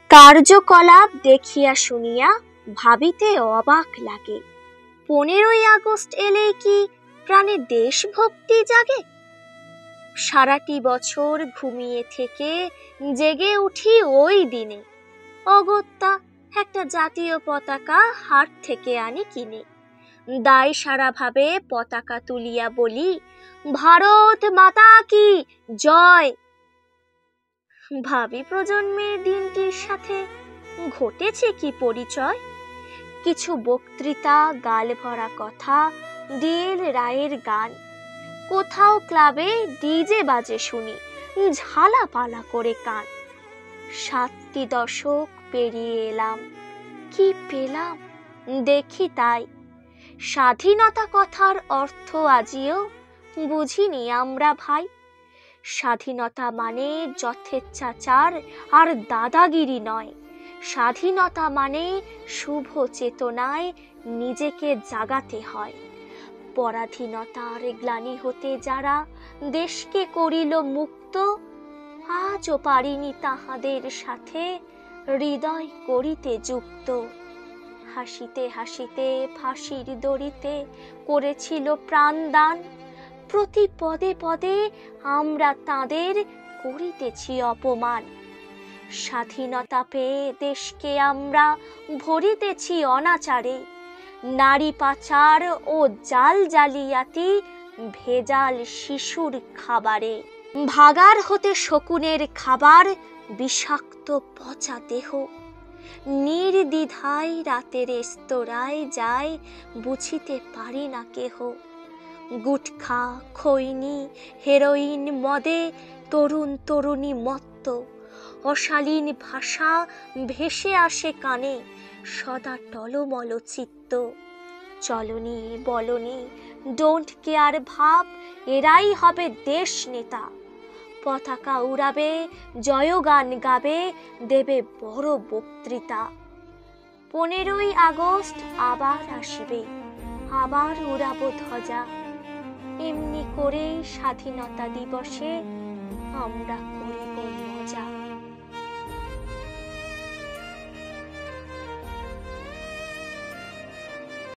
কার্যকলাপ দেখিয়া শুনিয়া ভাবিতে অবাক লাগে। 15ই আগস্ট এলেই কি প্রাণে দেশভক্তি জাগে? সারাটি বছর ঘুমিয়ে থেকে জেগে উঠি ওই দিনে, অগত্যা একটা জাতীয় পতাকা হাট থেকে আনি কিনে। দায় সারা ভাবে পতাকা তুলিয়া বলি, ভারত মাতা কি জয়। ভাবি প্রজন্মের দিনটির সাথে ঘটেছে কি পরিচয়? কিছু বক্তৃতা, গাল ভরা কথা, ডিএল রায়ের গান, কোথাও ক্লাবে ডিজে বাজে শুনি ঝালাপালা করে কান। 7টি দশক পেরিয়ে এলাম, কি পেলাম দেখি তাই। স্বাধীনতা কথার অর্থ আজিও বুঝিনি আমরা ভাই। স্বাধীনতা মানে যথেচ্ছাচার আর দাদাগিরি নয়। স্বাধীনতা মানে শুভ চেতনায় নিজেকে জাগাতে হয়। পরাধীনতার গ্লানি হতে যারা দেশকে করিল মুক্ত, আজও পারিনি তাহাদের সাথে হৃদয় করিতে যুক্ত। হাসিতে হাসিতে ফাঁসির দড়িতে করেছিল প্রাণদান, প্রতি পদে পদে আমরা তাদের করিতেছি অপমান। স্বাধীনতা পেয়ে দেশকে আমরা ভরিতেছি অনাচারে, নারী পাচার ও জাল জালিয়াতি ভেজাল শিশুর খাবারে। ভাগার হতে শকুনের খাবার, বিষাক্ত পচা দেহ নির্দ্বিধায় রাতের রেস্তোরাঁয় যায় বুঝিতে পারি না কেহ। গুটখা, খৈনি, হেরোইন, মদে তরুণ তরুণী মত্ত, অশালীন ভাষা ভেসে আসে কানে, সদা টলমল চিত্ত। চলনি বলনি ডোন্ট কেয়ার ভাব, এরাই হবে দেশ নেতা। পতাকা উড়াবে, জয়গান গাবে, দেবে বড় বক্তৃতা। 15ই আগস্ট আবার আসিবে, আবার উড়াবো ধ্বজা। এমনি করেই স্বাধীনতা দিবসে আমরা করিব।